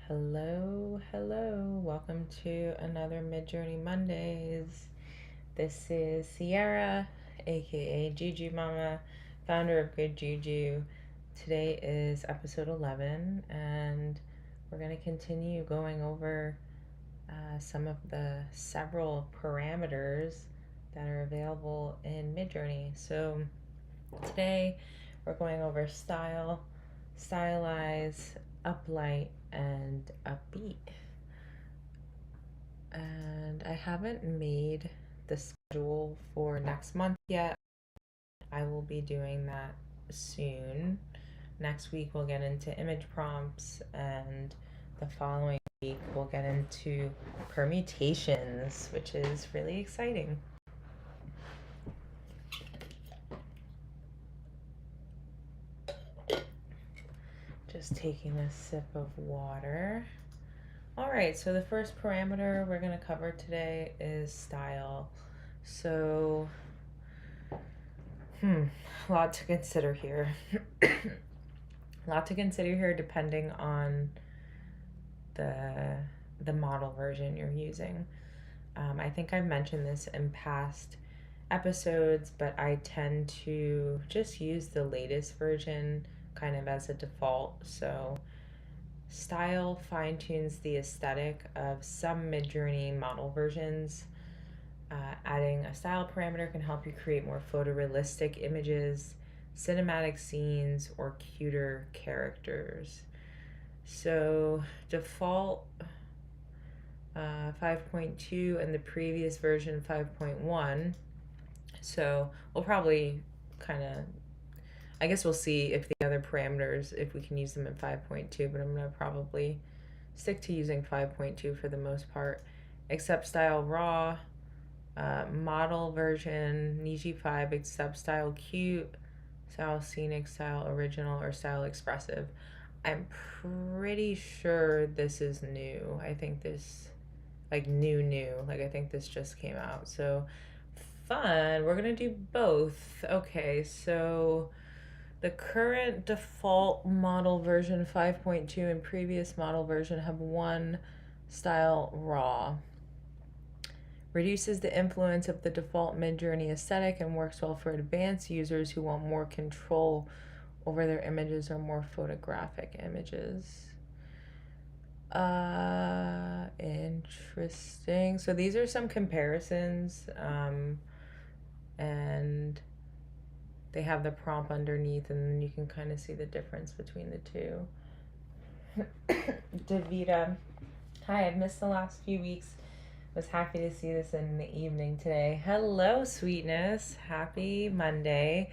Hello. Welcome to another Midjourney Mondays. This is Sierra, aka Juju Mama, founder of Good Juju. Today is episode 11, and we're going to continue going over some of the several parameters that are available in Midjourney. So today we're going over style, stylize, uplight, and upbeat. And I haven't made the schedule for next month yet. I will be doing that soon. Next week we'll get into image prompts, and the following week we'll get into permutations, which is really exciting. Just taking a sip of water. All right, so the first parameter we're going to cover today is style. So, a lot to consider here. Depending on the model version you're using. I think I've mentioned this in past episodes, but I tend to just use the latest version kind of as a default. So style fine-tunes the aesthetic of some Midjourney model versions. Adding a style parameter can help you create more photorealistic images, cinematic scenes, or cuter characters. So default 5.2 and the previous version 5.1. So we'll probably I guess we'll see if the other parameters, if we can use them in 5.2, but I'm going to probably stick to using 5.2 for the most part. Accept style raw, model version, Niji 5, accept style cute, style scenic, style original, or style expressive. I'm pretty sure this is new. I think this, new. I think this just came out. So fun. We're going to do both. Okay, so the current default model version 5.2 and previous model version have one style raw. Reduces the influence of the default Midjourney aesthetic and works well for advanced users who want more control over their images or more photographic images. Interesting. So these are some comparisons, and they have the prompt underneath, and then you can kind of see the difference between the two. Davita, hi, I've missed the last few weeks. Was happy to see this in the evening today. Hello, sweetness. Happy Monday.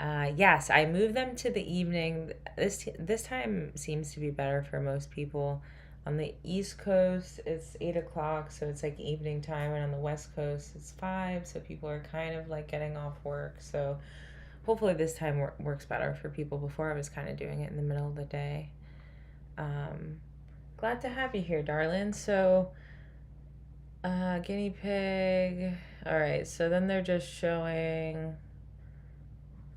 Yes, I moved them to the evening. This time seems to be better for most people. On the East Coast, it's 8 o'clock, so it's like evening time, and on the West Coast, it's 5, so people are kind of like getting off work. So hopefully this time works better for people. Before I was kind of doing it in the middle of the day. Glad to have you here, darling. So, guinea pig. All right, so then they're just showing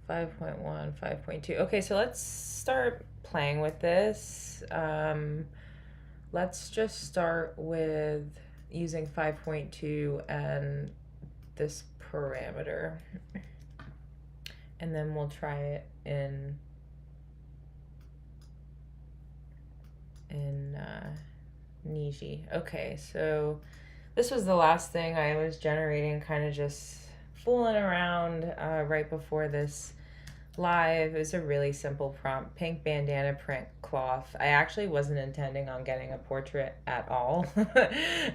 5.1, 5.2. Okay, so let's start playing with this. Let's just start with using 5.2 and this parameter. And then we'll try it in Niji. Okay, so this was the last thing I was generating, kind of just fooling around right before this live. It was a really simple prompt, pink bandana print cloth. I actually wasn't intending on getting a portrait at all.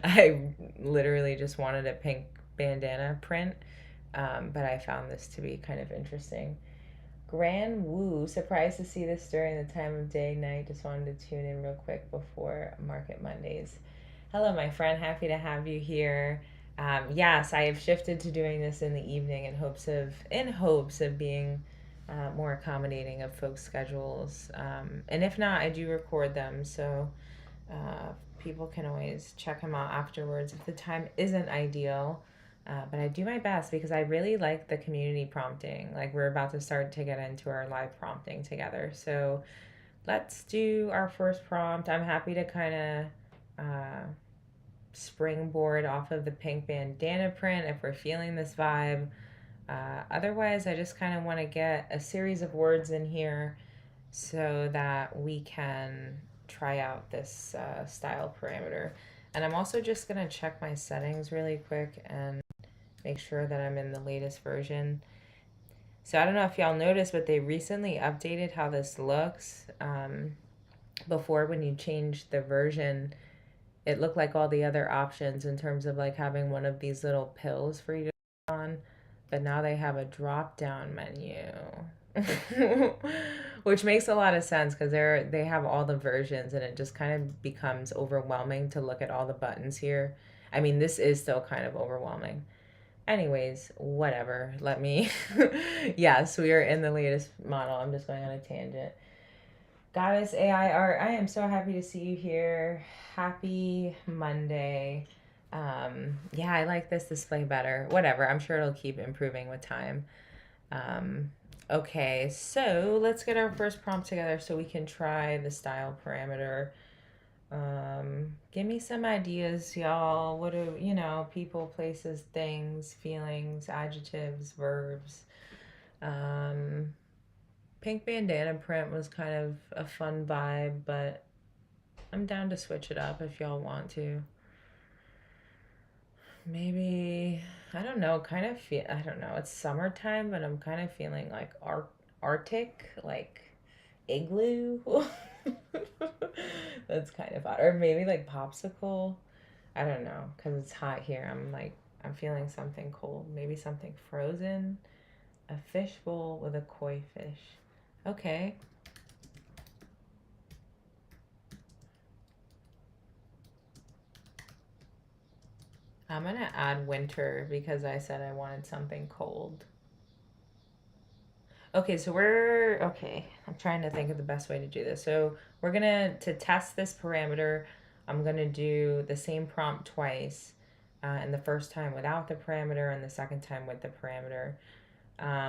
I literally just wanted a pink bandana print, but I found this to be kind of interesting. Grand Woo, surprised to see this during the time of day, night. Just wanted to tune in real quick before Market Mondays. Hello, my friend. Happy to have you here. Yes, I have shifted to doing this in the evening in hopes of being more accommodating of folks' schedules. And if not, I do record them, so people can always check them out afterwards if the time isn't ideal. But I do my best because I really like the community prompting. Like, we're about to start to get into our live prompting together. So let's do our first prompt. I'm happy to kind of springboard off of the pink bandana print if we're feeling this vibe. Otherwise, I just kind of want to get a series of words in here so that we can try out this style parameter. And I'm also just going to check my settings really quick and make sure that I'm in the latest version. So I don't know if y'all noticed, but they recently updated how this looks. Before, when you changed the version, it looked like all the other options in terms of like having one of these little pills for you to put on, but now they have a drop down menu. Which makes a lot of sense because they have all the versions and it just kind of becomes overwhelming to look at all the buttons here. I mean, this is still kind of overwhelming. Anyways, whatever. Let me. Yes, we are in the latest model. I'm just going on a tangent. Goddess AI Art, I am so happy to see you here. Happy Monday. Yeah, I like this display better. Whatever, I'm sure it'll keep improving with time. Okay, so let's get our first prompt together so we can try the style parameter. Give me some ideas, y'all. What do, people, places, things, feelings, adjectives, verbs. Pink bandana print was kind of a fun vibe, but I'm down to switch it up if y'all want to. Maybe, I don't know, I don't know, it's summertime, but I'm kind of feeling like Arctic, like igloo. That's kind of odd. Or maybe like popsicle. I don't know, because it's hot here. I'm feeling something cold. Maybe something frozen. A fishbowl with a koi fish. Okay. I'm gonna add winter because I said I wanted something cold. Okay, so okay. I'm trying to think of the best way to do this. So we're to test this parameter, I'm gonna do the same prompt twice. And the first time without the parameter and the second time with the parameter.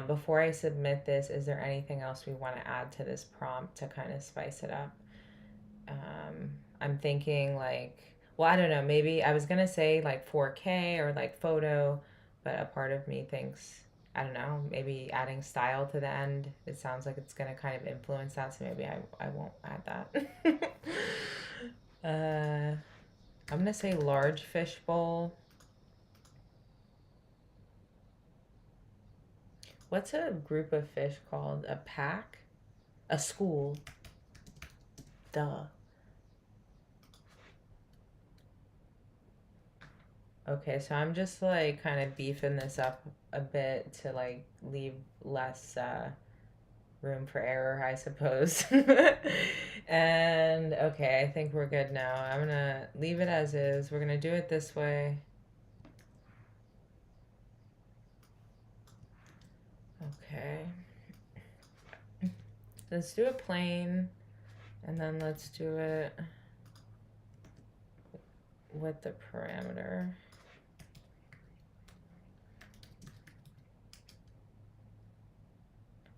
Before I submit this, is there anything else we want to add to this prompt to kind of spice it up? I'm thinking like, well, I don't know, maybe I was gonna say like 4K or like photo, but a part of me thinks, I don't know, maybe adding style to the end. It sounds like it's gonna kind of influence that, so maybe I won't add that. I'm gonna say large fish bowl. What's a group of fish called? A pack? A school. Duh. Okay, so I'm just like kind of beefing this up a bit to like leave less room for error, I suppose. And okay, I think we're good now. I'm gonna leave it as is. We're gonna do it this way. Okay. Let's do a plain, and then let's do it with the parameter.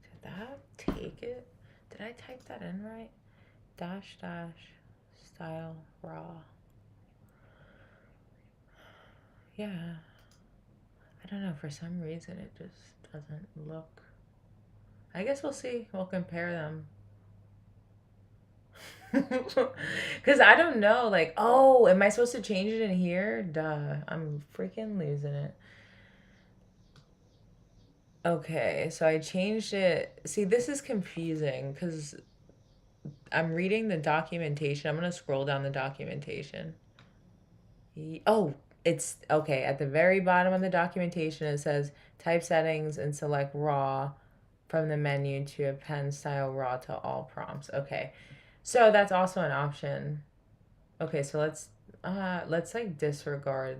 Did that take it? Did I type that in right? Dash dash style raw. Yeah. I don't know, for some reason it just doesn't look. I guess we'll see. We'll compare them. Because I don't know, like, oh, am I supposed to change it in here? Duh, I'm freaking losing it. Okay, so I changed it. See, this is confusing because I'm reading the documentation. I'm going to scroll down the documentation. Oh, it's okay. At the very bottom of the documentation, it says type settings and select raw from the menu to append style raw to all prompts. Okay, so that's also an option. Okay, so let's like disregard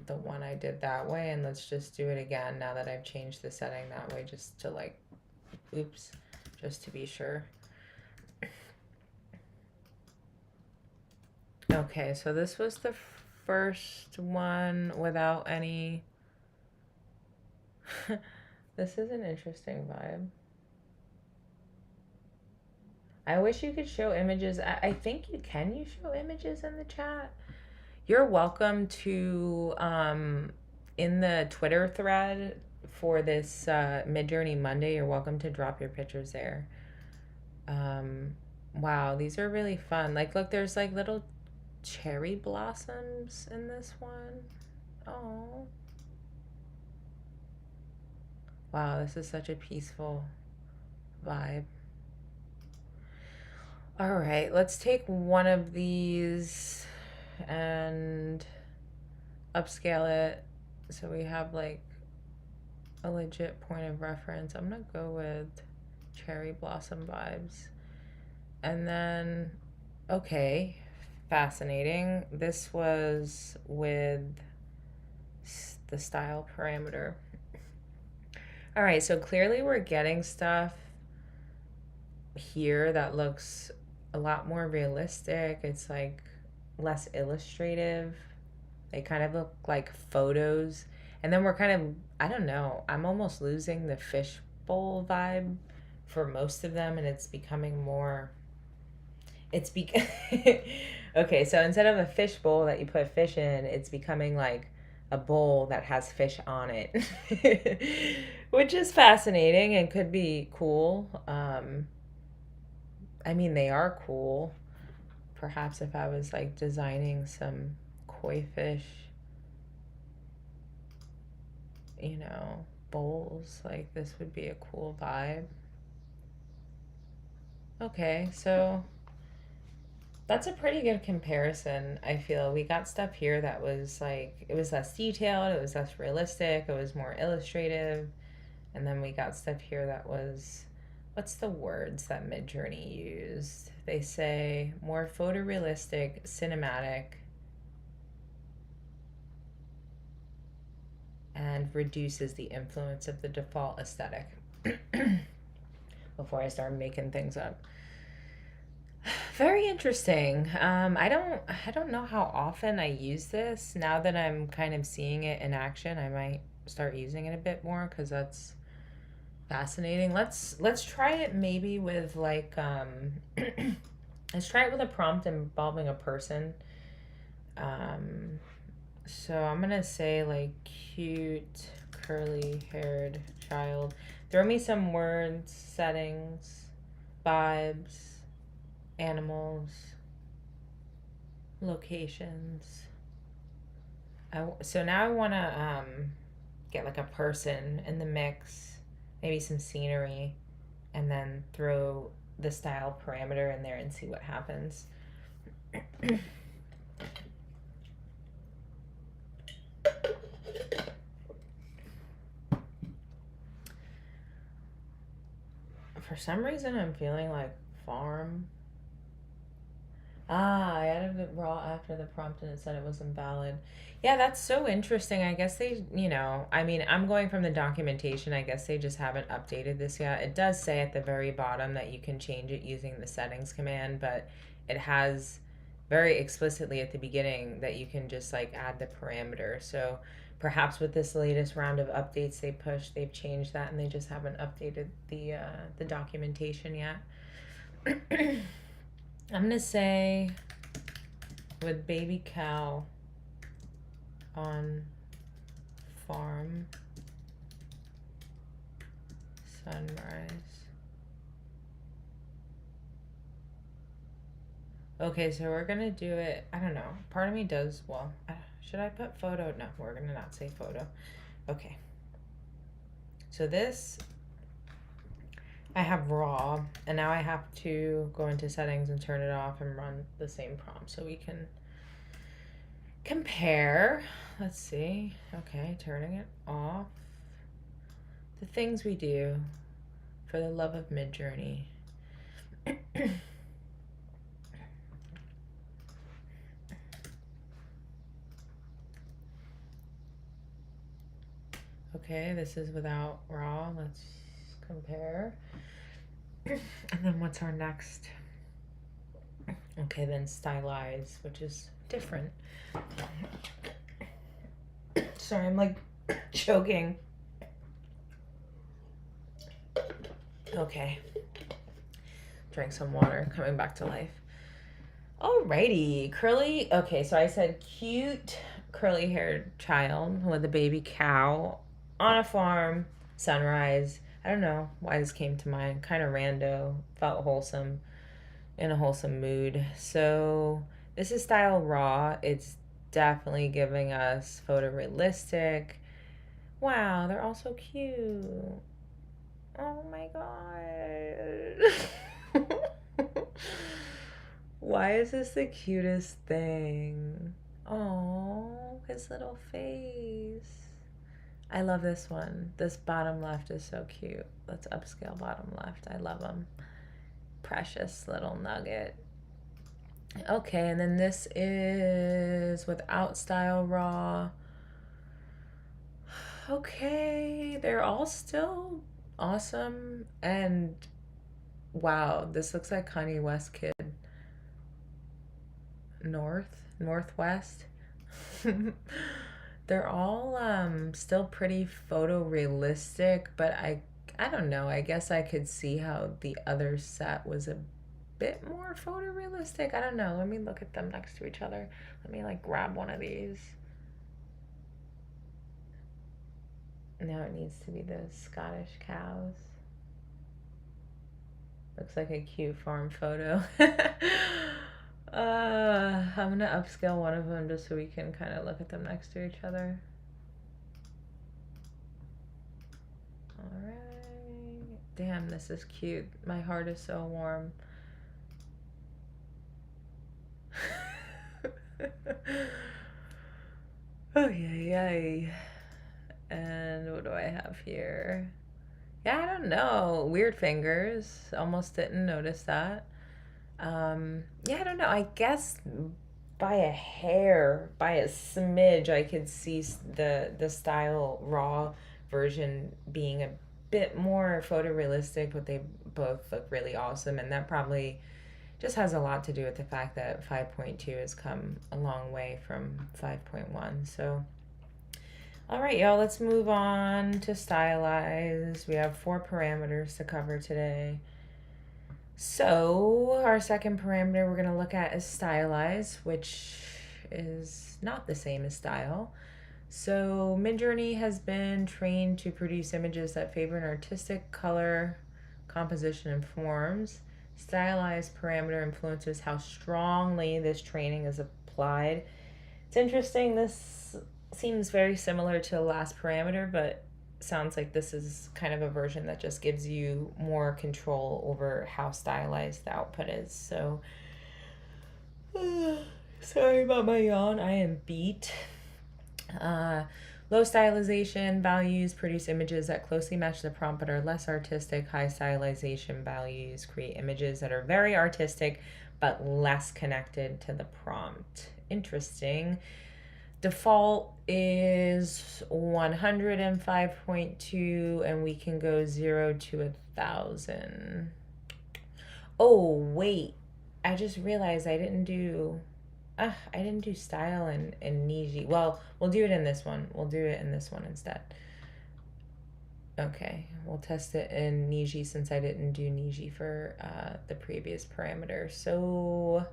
the one I did that way and let's just do it again now that I've changed the setting that way just to like, oops, just to be sure. Okay, so this was the first one without any. This is an interesting vibe. I wish you could show images. I think you can. You show images in the chat. You're welcome to, in the Twitter thread for this Midjourney Monday, you're welcome to drop your pictures there. Wow, these are really fun. Like, look, there's like little cherry blossoms in this one. Oh. Wow, this is such a peaceful vibe. All right, let's take one of these and upscale it so we have like a legit point of reference. I'm gonna go with cherry blossom vibes. And then, okay, fascinating. This was with the style parameter. All right, so clearly we're getting stuff here that looks a lot more realistic. It's like less illustrative. They kind of look like photos. And then we're kind of, I don't know, I'm almost losing the fishbowl vibe for most of them, and it's becoming more, okay, so instead of a fishbowl that you put fish in, it's becoming like a bowl that has fish on it, which is fascinating and could be cool. I mean, they are cool. Perhaps if I was like designing some koi fish, you know, bowls, like this would be a cool vibe. Okay, so that's a pretty good comparison, I feel. We got stuff here that was like, it was less detailed, it was less realistic, it was more illustrative. And then we got stuff here that was, what's the words that Midjourney used? They say more photorealistic, cinematic, and reduces the influence of the default aesthetic. Before I start making things up. Very interesting. I don't know how often I use this. Now that I'm kind of seeing it in action, I might start using it a bit more because that's fascinating. Let's try it maybe with like let's try it with a prompt involving a person. So I'm gonna say like cute curly haired child. Throw me some words, settings, vibes, animals, locations. So now I want to get like a person in the mix, maybe some scenery, and then throw the style parameter in there and see what happens. For some reason, I'm feeling like farm. I added it raw after the prompt and it said it was invalid. Yeah, that's so interesting. I guess they, I mean, I'm going from the documentation. I guess they just haven't updated this yet. It does say at the very bottom that you can change it using the settings command, but it has very explicitly at the beginning that you can just like add the parameter. So perhaps with this latest round of updates they've changed that and they just haven't updated the documentation yet. I'm gonna say with baby cow on farm sunrise. Okay, so we're gonna do it. I don't know. Part of me does, well, should I put photo? No, we're gonna not say photo. Okay. So this, I have raw, and now I have to go into settings and turn it off and run the same prompt so we can compare. Let's see. Okay, turning it off. The things we do for the love of Midjourney. Okay, this is without raw. Let's compare. And then what's our next? Okay, then stylize, which is different. Sorry, I'm like choking. Drank some water, coming back to life. Alrighty, curly. Okay, so I said cute curly haired child with a baby cow on a farm, sunrise. I don't know why this came to mind. Kind of rando, felt wholesome, in a wholesome mood. So this is style raw. It's definitely giving us photorealistic. Wow, they're all so cute. Oh my god. Why is this the cutest thing? Oh, his little face. I love this one. This bottom left is so cute. Let's upscale bottom left. I love him. Precious little nugget. Okay, and then this is without style raw. Okay, they're all still awesome. And wow, this looks like Kanye West kid. Northwest. They're all still pretty photorealistic, but I don't know. I guess I could see how the other set was a bit more photorealistic. I don't know. Let me look at them next to each other. Let me like grab one of these. Now it needs to be the Scottish cows. Looks like a cute farm photo. I'm gonna upscale one of them just so we can kind of look at them next to each other. Alright. Damn, this is cute. My heart is so warm. Oh, yay. And what do I have here? Yeah, I don't know. Weird fingers. Almost didn't notice that. Yeah, I don't know. I guess by a hair, by a smidge, I could see the style raw version being a bit more photorealistic, but they both look really awesome, and that probably just has a lot to do with the fact that 5.2 has come a long way from 5.1. So, all right, y'all, let's move on to stylize. We have 4 parameters to cover today. So our second parameter we're going to look at is stylize, which is not the same as style. So Midjourney has been trained to produce images that favor an artistic color, composition, and forms. Stylize parameter influences how strongly this training is applied. It's interesting, this seems very similar to the last parameter, but sounds like this is kind of a version that just gives you more control over how stylized the output is. So, sorry about my yawn. I am beat. Low stylization values produce images that closely match the prompt but are less artistic. High stylization values create images that are very artistic but less connected to the prompt. Interesting. Default is 105.2 and we can go 0 to 1,000. Oh, wait. I just realized I didn't do style in Niji. Well, we'll do it in this one. We'll do it in this one instead. Okay, we'll test it in Niji since I didn't do Niji for the previous parameter. So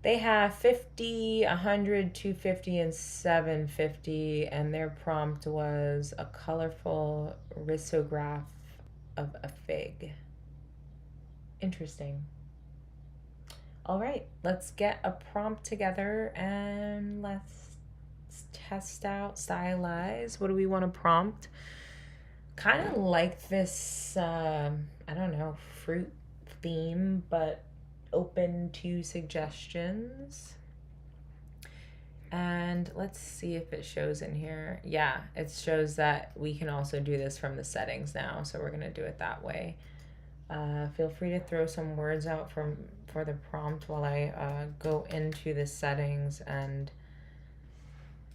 they have 50, 100, 250, and 750, and their prompt was a colorful risograph of a fig. Interesting. All right, let's get a prompt together and let's test out stylize. What do we want to prompt? Kind of like this, I don't know, fruit theme, but open to suggestions. And let's see if it shows in here. Yeah, it shows that we can also do this from the settings now, so we're going to do it that way. Feel free to throw some words out for the prompt while I go into the settings and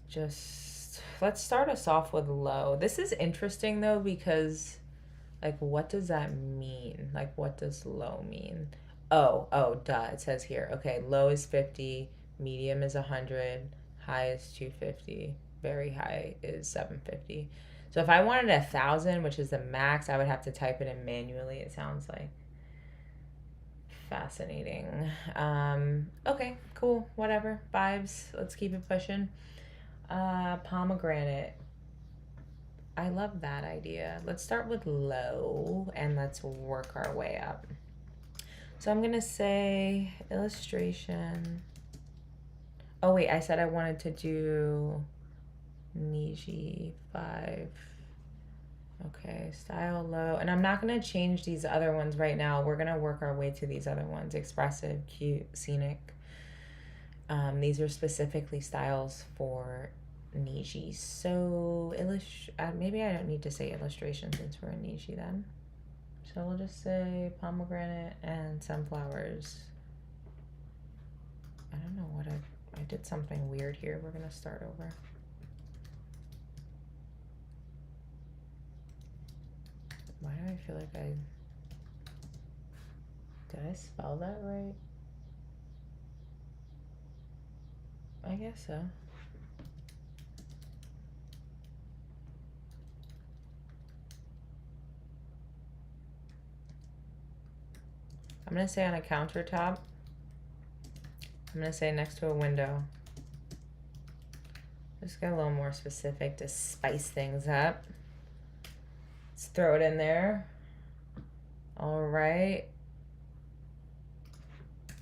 just let's start us off with low. This is interesting though because like what does that mean? Like what does low mean? Oh, duh, it says here. Okay, low is 50, medium is 100, high is 250, very high is 750. So if I wanted 1,000, which is the max, I would have to type it in manually, it sounds like. fascinating. Okay, cool, whatever. Vibes. Let's keep it pushing. Pomegranate. I love that idea. Let's start with low and let's work our way up. So I'm gonna say illustration. Oh wait, I said I wanted to do Niji 5. Okay, style low. And I'm not gonna change these other ones right now. We're gonna work our way to these other ones. Expressive, cute, scenic. These are specifically styles for Niji. So maybe I don't need to say illustration since we're in Niji then. So we'll just say pomegranate and sunflowers. I don't know what I did something weird here. We're gonna start over. Why do I feel like did I spell that right? I guess so. I'm gonna say on a countertop. I'm gonna say next to a window. Just get a little more specific to spice things up. Let's throw it in there. All right.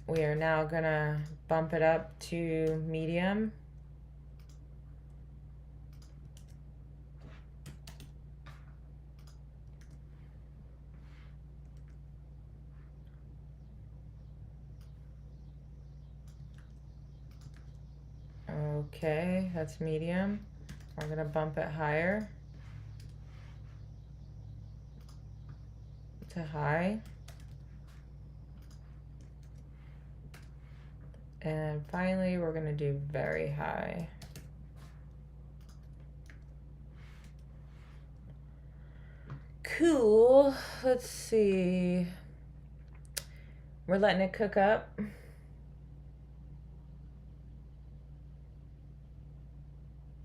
We are now gonna bump it up to medium. Okay, that's medium. We're gonna bump it higher to high. And finally, we're gonna do very high. Cool, let's see. We're letting it cook up.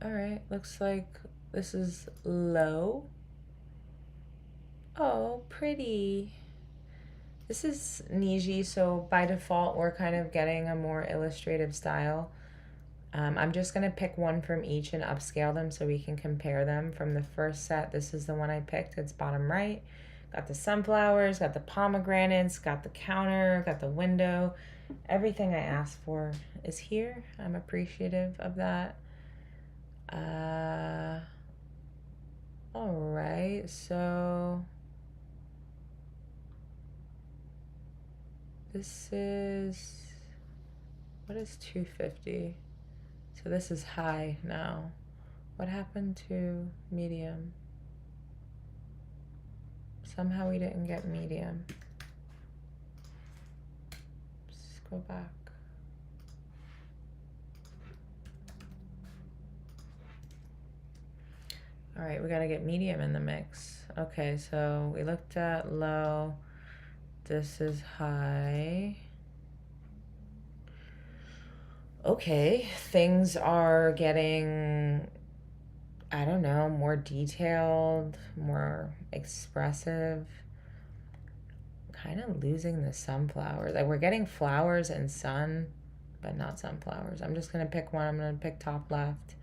All right, looks like this is low. Oh, pretty. This is Niji, so by default, we're kind of getting a more illustrative style. I'm just gonna pick one from each and upscale them so we can compare them. From the first set, this is the one I picked. It's bottom right. Got the sunflowers, got the pomegranates, got the counter, got the window. Everything I asked for is here. I'm appreciative of that. All right, so this is, what is 250? So this is high now. What happened to medium? Somehow we didn't get medium. Let's go back. All right, we gotta get medium in the mix. Okay, so we looked at low. This is high. Okay, things are getting, I don't know, more detailed, more expressive. Kind of losing the sunflowers. Like we're getting flowers and sun, but not sunflowers. I'm just gonna pick one. I'm gonna pick top left.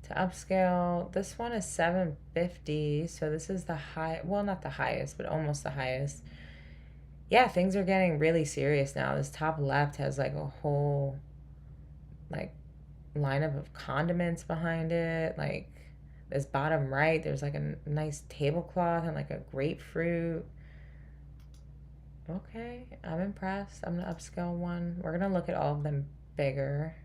To upscale, this one is 750, so this is the high, well, not the highest, but almost the highest. Yeah, things are getting really serious now. This top left has like a whole like lineup of condiments behind it. Like this bottom right, there's like a nice tablecloth and like a grapefruit. Okay, I'm impressed. I'm gonna upscale one. We're gonna look at all of them bigger.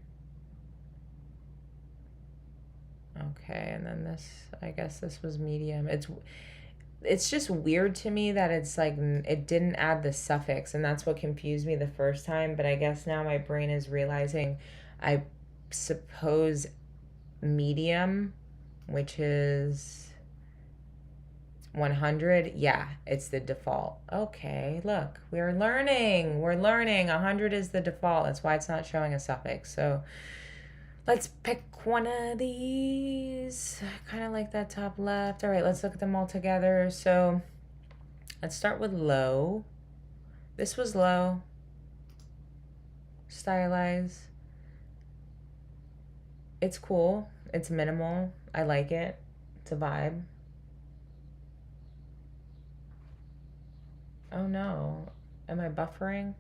Okay, and then this, I guess this was medium. It's just weird to me that it's like it didn't add the suffix, and that's what confused me the first time, but I guess now my brain is realizing I suppose medium, which is 100, yeah, it's the default. Okay, look, we're learning. 100 is the default. That's why it's not showing a suffix. So let's pick one of these. I kind of like that top left. All right, let's look at them all together. So let's start with low. This was low. stylize. It's cool. It's minimal. I like it. It's a vibe. Oh no. Am I buffering?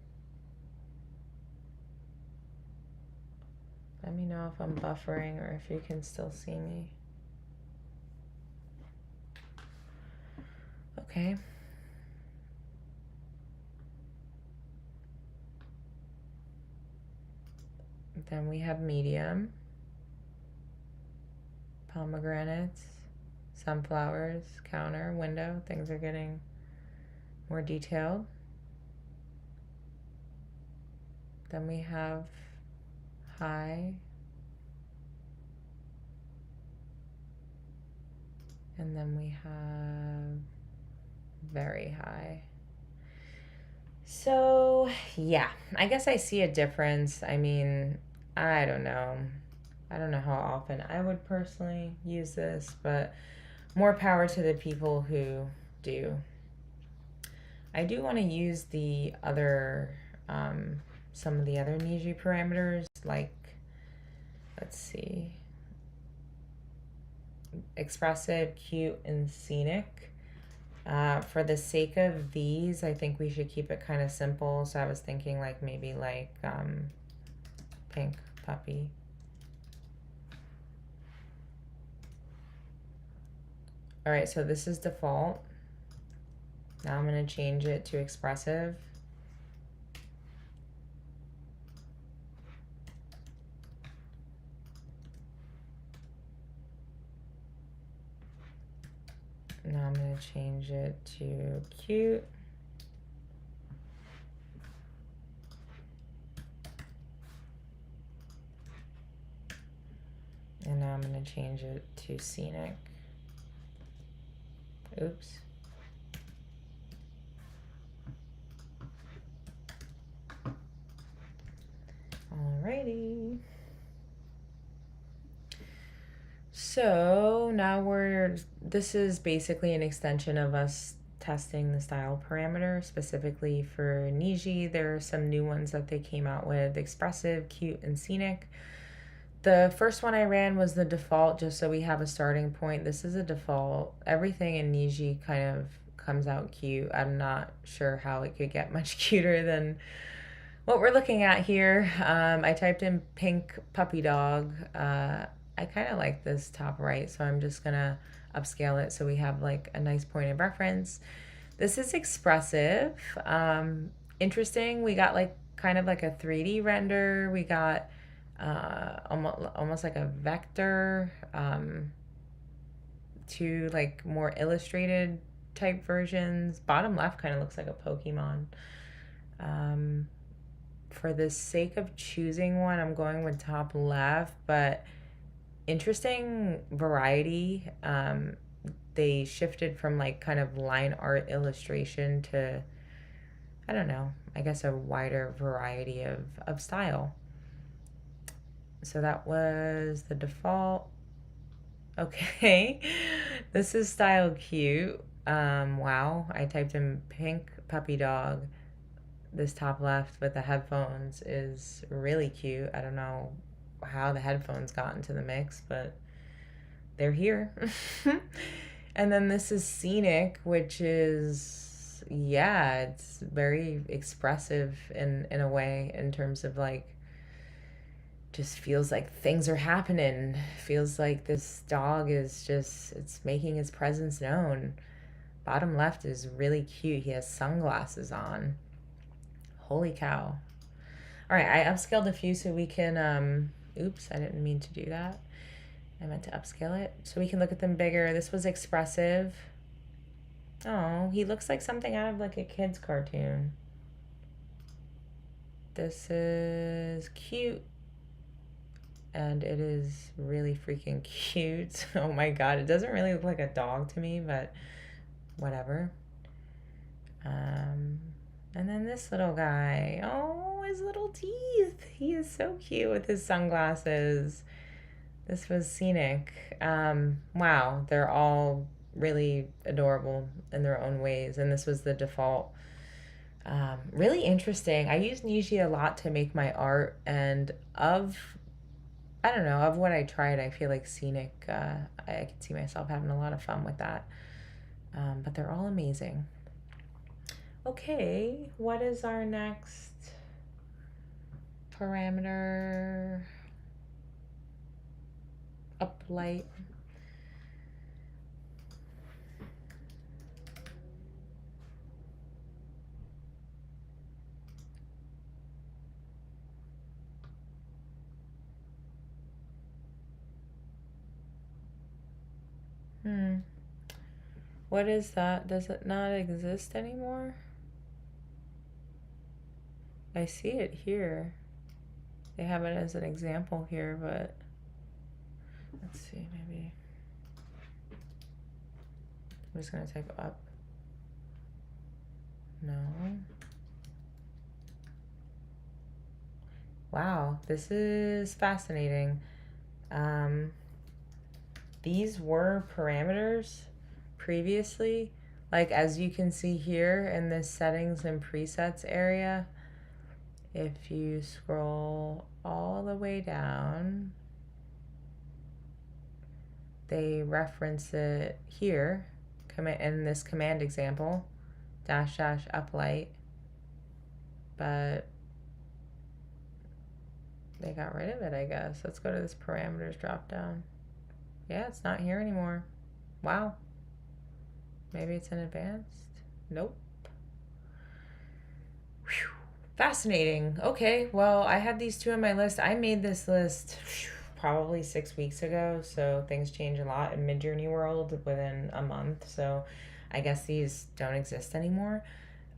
Let me know if I'm buffering or if you can still see me. Okay. Then we have medium, pomegranates, sunflowers, counter, window. Things are getting more detailed. Then we have high. And then we have very high. So, yeah, I guess I see a difference. I mean, I don't know. I don't know how often I would personally use this, but more power to the people who do. I do want to use the other, some of the other Niji parameters, like, let's see, expressive, cute, and scenic. For the sake of these, I think we should keep it kind of simple. So I was thinking like maybe like pink puppy. All right, so this is default. Now I'm going to change it to expressive. Now I'm going to change it to cute. And now I'm going to change it to scenic. Oops. Alrighty. So now this is basically an extension of us testing the style parameter specifically for Niji. There are some new ones that they came out with: expressive, cute, and scenic. The first one I ran was the default, just so we have a starting point. This is a default. Everything in Niji kind of comes out cute. I'm not sure how it could get much cuter than what we're looking at here. I typed in pink puppy dog. I kind of like this top right, so I'm just gonna upscale it so we have like a nice point of reference. This is expressive. Interesting. We got like kind of like a 3D render. We got almost like a vector, to like more illustrated type versions. Bottom left kind of looks like a Pokemon. For the sake of choosing one, I'm going with top left, but interesting variety. They shifted from like kind of line art illustration to, I don't know, I guess a wider variety of style. So that was the default. Okay, this is style cute. Wow, I typed in pink puppy dog. This top left with the headphones is really cute. I don't know how the headphones got into the mix, but they're here. And then this is scenic, which is, yeah, it's very expressive in a way, in terms of like, just feels like things are happening. Feels like this dog is just, it's making his presence known. Bottom left is really cute. He has sunglasses on. Holy cow. All right, I upscaled a few so we can, oops, I didn't mean to do that. I meant to upscale it so we can look at them bigger. This was expressive. Oh, he looks like something out of like a kid's cartoon. This is cute. And it is really freaking cute. Oh my god, it doesn't really look like a dog to me, but whatever. And then this little guy. Oh, his little teeth. He is so cute with his sunglasses. This was scenic. Wow, they're all really adorable in their own ways. And this was the default. Really interesting. I use Niji a lot to make my art, and I don't know, of what I tried, I feel like scenic, I could see myself having a lot of fun with that. But they're all amazing. Okay, what is our next parameter? Uplight. What is that? Does it not exist anymore? I see it here. They have it as an example here, but let's see, maybe. I'm just gonna type up. No. Wow, this is fascinating. These were parameters previously. Like, as you can see here in this settings and presets area, if you scroll all the way down, they reference it here in this command example, -- uplight, but they got rid of it, I guess. Let's go to this parameters drop down. Yeah, it's not here anymore. Wow. Maybe it's in advanced? Nope. Whew. Fascinating. Okay, well, I had these two on my list. I made this list probably 6 weeks ago, so things change a lot in Midjourney world within a month, so I guess these don't exist anymore.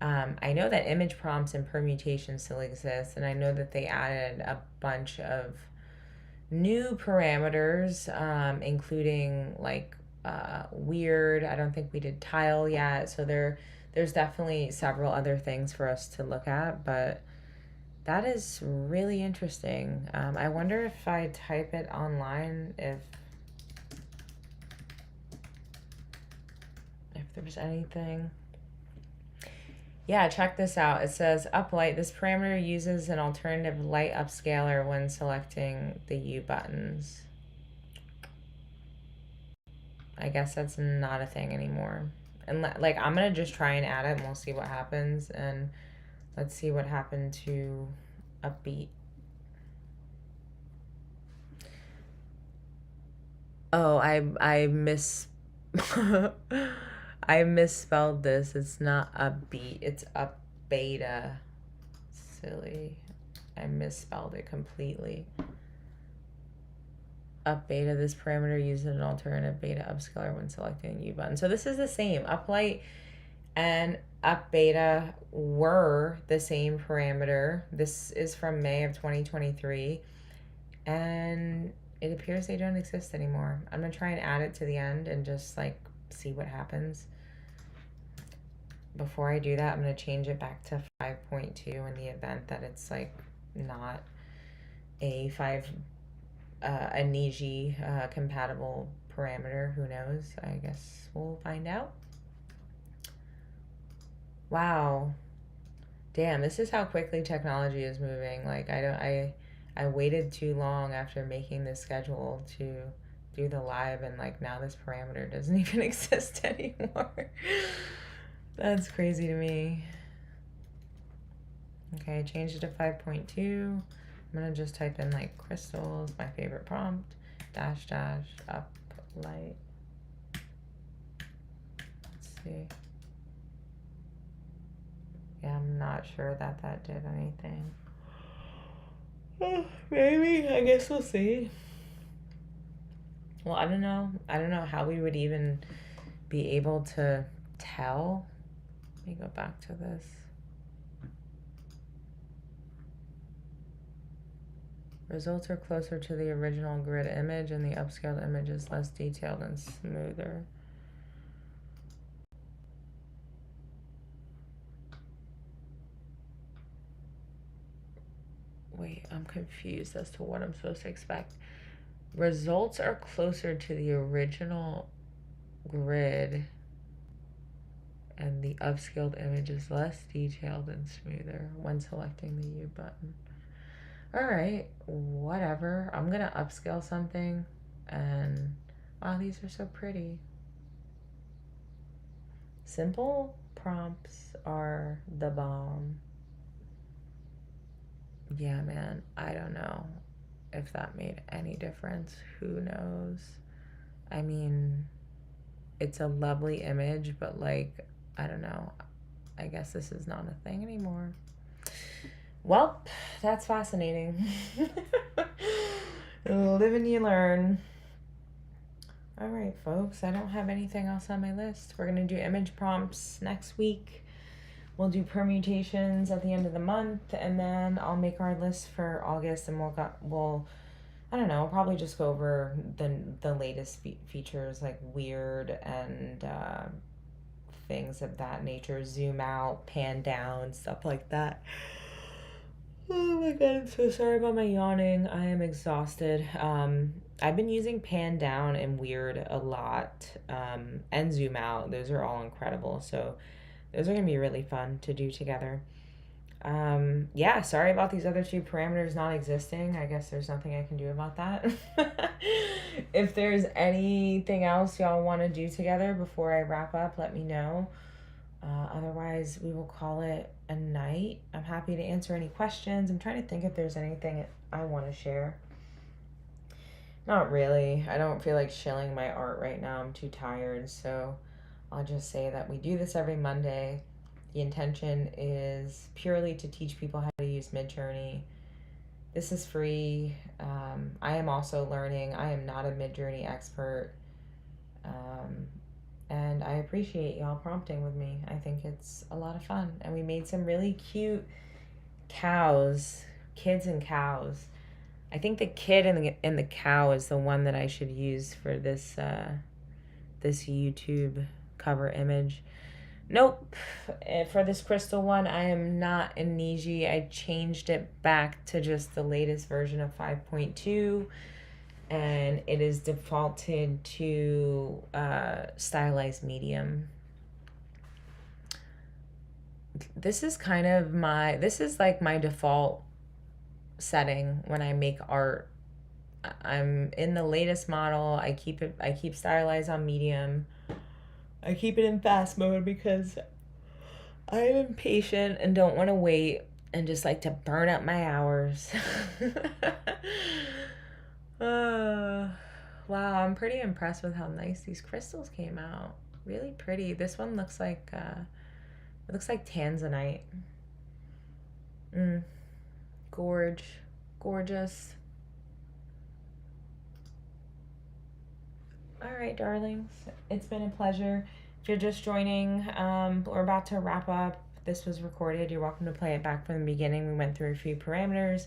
I know that image prompts and permutations still exist, and I know that they added a bunch of new parameters, including like weird. I don't think we did tile yet, so there's definitely several other things for us to look at, but that is really interesting. I wonder if I type it online, if there's anything. Yeah, check this out. It says uplight. This parameter uses an alternative light upscaler when selecting the U buttons. I guess that's not a thing anymore. And like, I'm gonna just try and add it and we'll see what happens. And let's see what happened to upbeat. Oh, I I misspelled this. It's not upbeat. It's up beta. Silly. I misspelled it completely. Up beta, this parameter uses an alternative beta upscaler when selecting the U button. So this is the same. Uplight and up beta were the same parameter. This is from May of 2023. And it appears they don't exist anymore. I'm gonna try and add it to the end and just like see what happens. Before I do that, I'm gonna change it back to 5.2 in the event that it's like not a Niji compatible parameter. Who knows? I guess we'll find out. Wow. Damn, this is how quickly technology is moving. Like, I waited too long after making this schedule to do the live, and like now this parameter doesn't even exist anymore. That's crazy to me. Okay, I changed it to 5.2. I'm gonna just type in like crystals, my favorite prompt, -- up light. Let's see. Yeah, I'm not sure that did anything. Maybe, I guess we'll see. Well, I don't know. I don't know how we would even be able to tell. Let me go back to this. Results are closer to the original grid image, and the upscaled image is less detailed and smoother. Wait, I'm confused as to what I'm supposed to expect. Results are closer to the original grid. and the upscaled image is less detailed and smoother when selecting the U button. All right, whatever. I'm gonna upscale something, and wow, these are so pretty. Simple prompts are the bomb. Yeah, man, I don't know if that made any difference. Who knows? I mean, it's a lovely image, but like, I don't know. I guess this is not a thing anymore. Well, that's fascinating. Live and you learn. All right, folks, I don't have anything else on my list. We're going to do image prompts next week. We'll do permutations at the end of the month, and then I'll make our list for August, and we'll I don't know, probably just go over the latest features like weird and things of that nature. Zoom out, pan down, stuff like that. Oh my god, I'm so sorry about my yawning. I am exhausted. I've been using pan down and weird a lot, and zoom out. Those are all incredible. So those are going to be really fun to do together. Yeah, sorry about these other two parameters not existing. I guess there's nothing I can do about that. If there's anything else y'all want to do together before I wrap up, let me know. Otherwise, we will call it a night. I'm happy to answer any questions. I'm trying to think if there's anything I want to share. Not really. I don't feel like shilling my art right now. I'm too tired. So I'll just say that we do this every Monday. The intention is purely to teach people how to use Midjourney. This is free. I am also learning. I am not a Midjourney expert. And I appreciate y'all prompting with me. I think it's a lot of fun. And we made some really cute cows, kids and cows. I think the kid and the cow is the one that I should use for this YouTube cover image. Nope. For this crystal one, I am not in Niji. I changed it back to just the latest version of 5.2, and it is defaulted to stylize medium. This is like my default setting when I make art. I'm in the latest model. I keep stylize on medium. I keep it in fast mode because I am impatient and don't want to wait and just like to burn up my hours. Wow, I'm pretty impressed with how nice these crystals came out. Really pretty. This one looks like it looks like tanzanite. Gorgeous. All right, darlings, it's been a pleasure. If you're just joining, we're about to wrap up. This was recorded. You're welcome to play it back from the beginning. We went through a few parameters.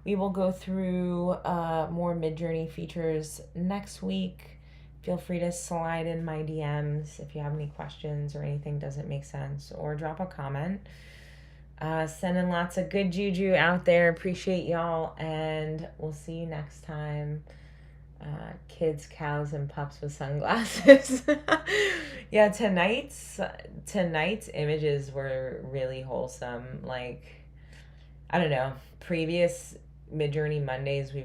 We will go through more Midjourney features next week. Feel free to slide in my DMs if you have any questions or anything doesn't make sense, or drop a comment. Sending lots of good juju out there. Appreciate y'all, and we'll see you next time. Kids, cows, and pups with sunglasses. Yeah, tonight's images were really wholesome. Like, I don't know, previous Midjourney Mondays we've